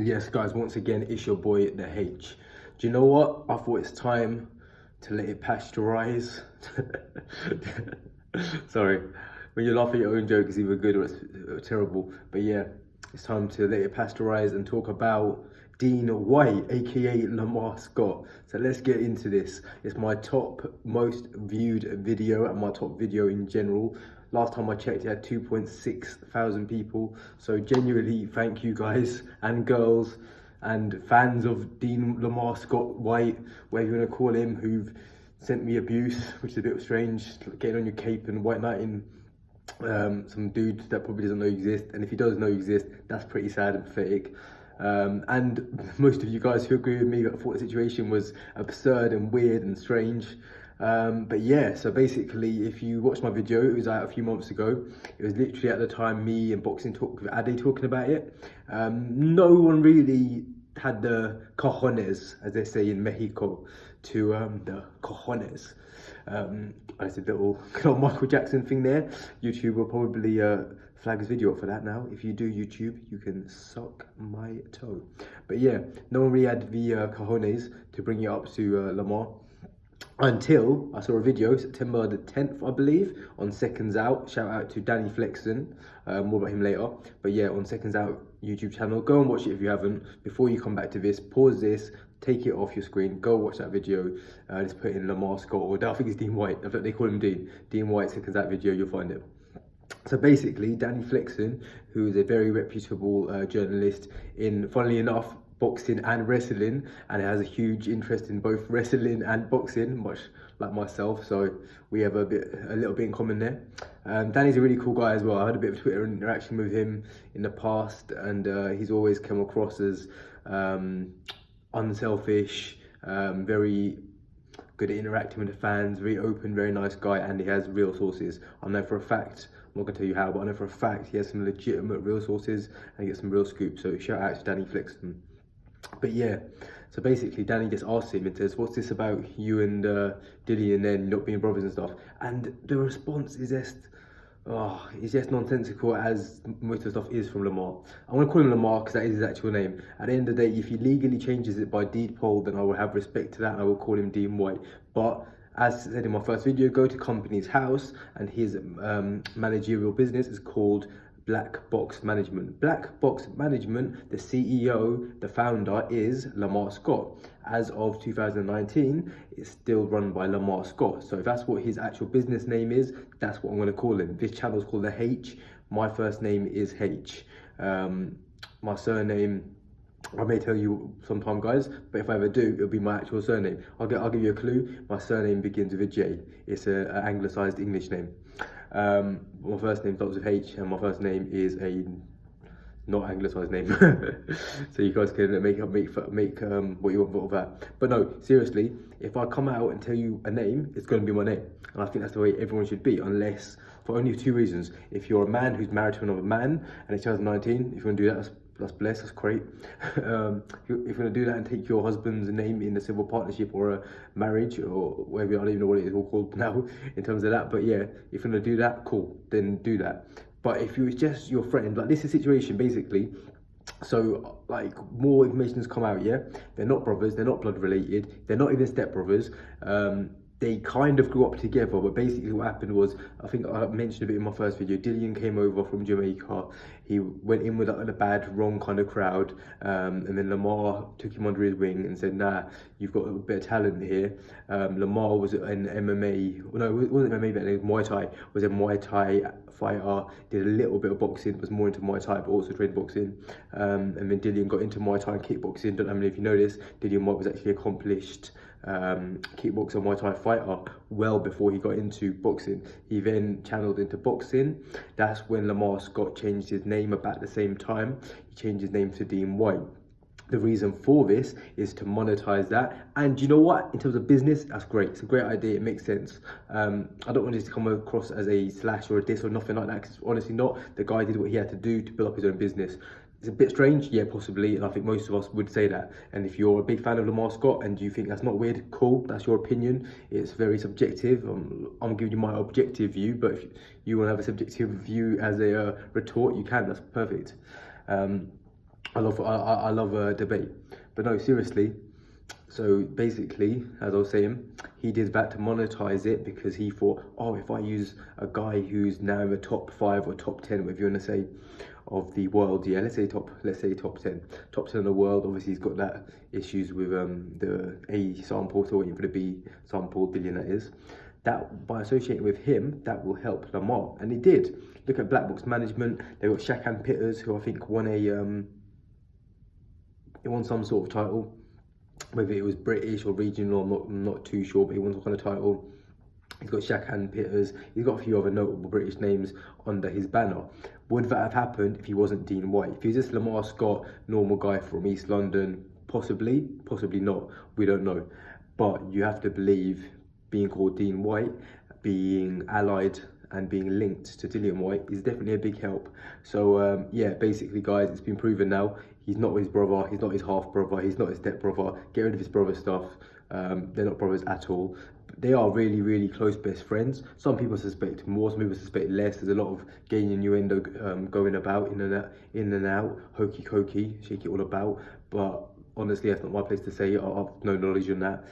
Yes, guys, once again, it's your boy, the H. Do you know what? I thought it's time to let it pasteurize. Sorry, when you laugh at your own joke, it's either good or it's terrible. But yeah, it's time to let it pasteurize and talk about Dean Whyte, aka Lemar Scott. So let's get into this. It's my top most viewed video and my top video in general. Last time I checked, it had 2.6 thousand people. So genuinely, thank you guys and girls and fans of Dean Lemar Scott Whyte, whatever you want to call him, who've sent me abuse, which is a bit strange, getting on your cape and white knighting some dude that probably doesn't know you exist. And if he does know you exist, that's pretty sad and pathetic. And most of you guys who agree with me that thought the situation was absurd and weird and strange. But yeah, so basically, if you watched my video, it was out a few months ago. It was literally at the time me and Boxing Talk with Ade talking about it. No one really had the cojones, as they say in Mexico, to the cojones. It's a little Michael Jackson thing there. YouTube will probably flag his video for that now. If you do YouTube, you can suck my toe. But yeah, no one really had the cojones to bring it up to Lemar. Until I saw a video, September the 10th, I believe, on Seconds Out. Shout out to Danny Flexen. More about him later. But yeah, on Seconds Out YouTube channel. Go and watch it if you haven't. Before you come back to this, pause this, take it off your screen, go watch that video. Just put in Lemar Scott, or I think it's Dean Whyte. I think they call him Dean. Dean Whyte, Seconds Out video, you'll find it. So basically, Danny Flexen, who is a very reputable journalist in, funnily enough, boxing and wrestling, and has a huge interest in both wrestling and boxing, much like myself. So we have a little bit in common there. Danny's a really cool guy as well. I had a bit of Twitter interaction with him in the past, and he's always come across as unselfish, very good at interacting with the fans, very open, very nice guy, and he has real sources. I know for a fact, I'm not gonna tell you how, but I know for a fact he has some legitimate real sources and he gets some real scoops. So shout out to Danny Flexen. But yeah, so basically Danny just asked him and says, what's this about you and Dilly and then not being brothers and stuff? And the response is just, it's just nonsensical, as most of the stuff is from Lemar. I want to call him Lemar because that is his actual name. At the end of the day, if he legally changes it by deed poll, then I will have respect to that and I will call him Dean Whyte. But as said in my first video, go to Company's House, and his managerial business is called Black Box Management. Black Box Management, the CEO, the founder is Lemar Scott. As of 2019, it's still run by Lemar Scott. So if that's what his actual business name is, that's what I'm going to call him. This channel is called The H. My first name is H. My surname, I may tell you sometime, guys, but if I ever do, it'll be my actual surname. I'll give you a clue. My surname begins with a J. It's an anglicised English name. My first name starts with H, and my first name is a not anglicised name. So you guys can make what you want of that. But no, seriously, if I come out and tell you a name, it's going to be my name, and I think that's the way everyone should be, unless for only two reasons. If you're a man who's married to another man and it's 2019, if you want to do that, that's blessed, that's great. If you're going to do that and take your husband's name in a civil partnership or a marriage or whatever, I don't even know what it is all called now in terms of that, but yeah, if you're going to do that, cool, then do that. But if you was just your friend, like this is a situation basically, so like more information has come out, yeah, they're not brothers, they're not blood related, they're not even step brothers. They kind of grew up together, but basically what happened was, I think I mentioned a bit in my first video, Dillian came over from Jamaica. He went in with like a bad, wrong kind of crowd, and then Lemar took him under his wing and said, nah, you've got a bit of talent here. Lemar was an MMA, no, it wasn't MMA, but it was Muay Thai, was a Muay Thai fighter, did a little bit of boxing, was more into Muay Thai, but also trained boxing. And then Dillian got into Muay Thai and kickboxing. Don't know if you know this, Dillian Whyte was actually accomplished kickboxer, Muay Thai fighter well before he got into boxing. He then channeled into boxing. That's when Lemar Scott changed his name about the same time. He changed his name to Dean Whyte. The reason for this is to monetize that, and you know what, in terms of business, that's great. It's a great idea, it makes sense. I don't want this to come across as a slash or a diss or nothing like that, because it's honestly not. The guy did what he had to do to build up his own business. It's a bit strange, yeah, possibly, and I think most of us would say that. And if you're a big fan of Lemar Scott and you think that's not weird, cool, that's your opinion. It's very subjective. I'm giving you my objective view, but if you want to have a subjective view as a retort, you can, that's perfect. I love a debate, but no, seriously. So basically, as I was saying, he did that to monetize it because he thought, oh, if I use a guy who's now in the top 5 or top 10, whatever you want to say, of the world, yeah, let's say top 10, top 10 of the world. Obviously, he's got that issues with the A sample, so waiting for the B sample billion, that is. That by associating with him, that will help Lemar, and it did. Look at Black Box Management. They got Shaq and Pitters, who I think won he won some sort of title, whether it was British or regional, I'm not too sure, but he won some kind of title. He's got Shaq and Pitters. He's got a few other notable British names under his banner. Would that have happened if he wasn't Dean Whyte? If he's just Lemar Scott, normal guy from East London, possibly, possibly not. We don't know. But you have to believe being called Dean Whyte, being allied and being linked to Dillian Whyte is definitely a big help. So yeah, basically guys, it's been proven now. He's not his brother, he's not his half brother, he's not his step brother. Get rid of his brother stuff. They're not brothers at all. They are really, really close best friends. Some people suspect more, some people suspect less. There's a lot of gay innuendo going about in and out, hokey cokey, shake it all about. But honestly, that's not my place to say. I've no knowledge on that.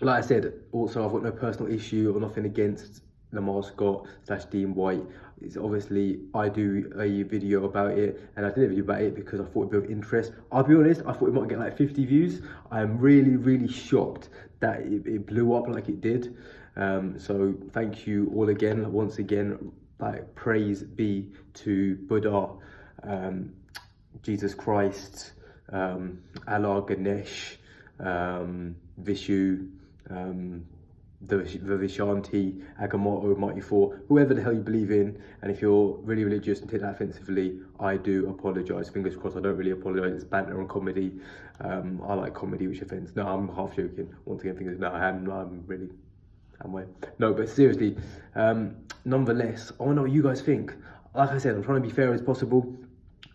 Like I said, also I've got no personal issue or nothing against Lemar Scott / Dean Whyte. It's obviously, I do a video about it, and I did a video about it because I thought it'd be of interest. I'll be honest, I thought it might get like 50 views. I'm really, really shocked that it blew up like it did. So thank you all again, once again, like praise be to Buddha, Jesus Christ, Allah, Ganesh, Vishu, the Vishanti, Agamotto, Mighty Four, whoever the hell you believe in. And if you're really religious and take that offensively, I do apologise. Fingers crossed, I don't really apologise. It's banter and comedy. I like comedy, which offends. No, I'm half joking. Once again, fingers, no, I'm really, way. No, but seriously, nonetheless, I want to know what you guys think. Like I said, I'm trying to be fair as possible.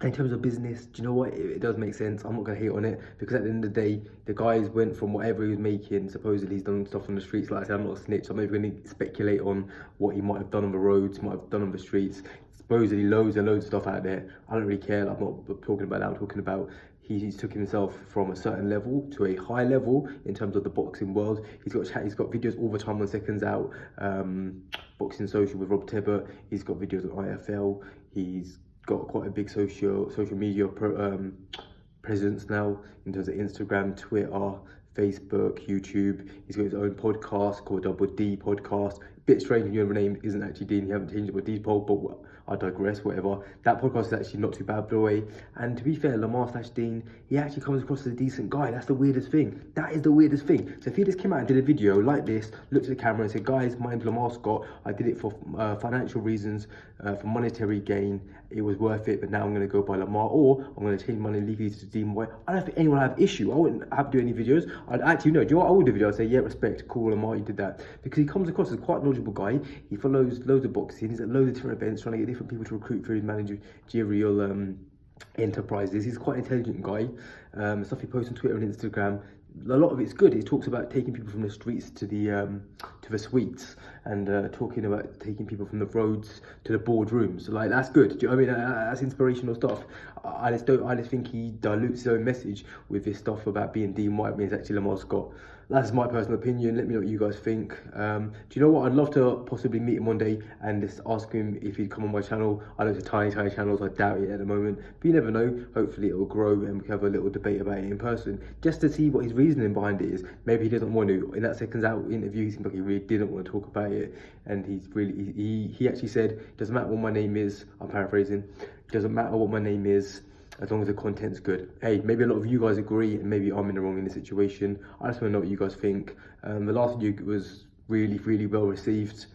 In terms of business, do you know what? It does make sense. I'm not going to hate on it because at the end of the day, the guys went from whatever he was making. Supposedly he's done stuff on the streets. Like I said, I'm not a snitch. I'm not even going to speculate on what he might have done on the roads, might have done on the streets. Supposedly loads and loads of stuff out there. I don't really care. I'm not talking about that. I'm talking about he's took himself from a certain level to a high level in terms of the boxing world. He's got videos all the time on Seconds Out, Boxing Social with Rob Tebber. He's got videos on IFL. He's got quite a big social media presence now in terms of Instagram, Twitter, Facebook, YouTube. He's got his own podcast called Double D Podcast. Bit strange, your name isn't actually Dean. You haven't changed it with Deepole, but I digress. Whatever. That podcast is actually not too bad, by the way. And to be fair, Lemar / Dean, he actually comes across as a decent guy. That's the weirdest thing. That is the weirdest thing. So if he just came out and did a video like this, looked at the camera and said, "Guys, my name's Lemar Scott. I did it for financial reasons, for monetary gain. It was worth it, but now I'm going to go by Lemar, or I'm going to change my name legally to Dean Whyte." I don't think anyone would have issue. I wouldn't have to do any videos. I'd actually, no, do you know what I would do a video? I'd say, yeah, respect, cool, Lemar, you did that. Because he comes across as quite a knowledgeable guy. He follows loads of boxing. He's at loads of different events, trying to get different people to recruit for his managerial enterprises. He's quite an intelligent guy. Stuff he posts on Twitter and Instagram, a lot of it's good. He talks about taking people from the streets to the suites, and talking about taking people from the roads to the boardrooms. Like, that's good. Do you know what I mean? That's inspirational stuff. I just think he dilutes his own message with this stuff about being Dean Whyte when he's actually Lemar Scott. That's my personal opinion. Let me know what you guys think. Do you know what? I'd love to possibly meet him one day and just ask him if he'd come on my channel. I know it's a tiny channel, so I doubt it at the moment. But you never know. Hopefully it will grow and we can have a little debate about it in person, just to see what his reasoning behind it is. Maybe he doesn't want to. In that Seconds Out interview, he seemed like he really didn't want to talk about it. And he actually said, "Doesn't matter what my name is," I'm paraphrasing, "doesn't matter what my name is, as long as the content's good." Hey, maybe a lot of you guys agree, and maybe I'm in the wrong in this situation. I just want to know what you guys think. The last video was really, really well received,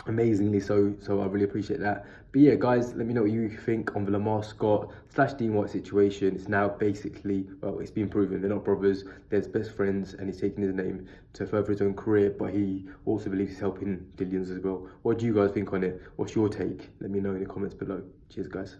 amazingly so I really appreciate that. But yeah, guys, let me know what you think on the Lemar Scott / Dean Whyte situation. It's now basically, well, it's been proven they're not brothers, they're best friends, and he's taking his name to further his own career, but he also believes he's helping Dillians as well. What do you guys think on it? What's your take? Let me know in the comments below. Cheers, guys.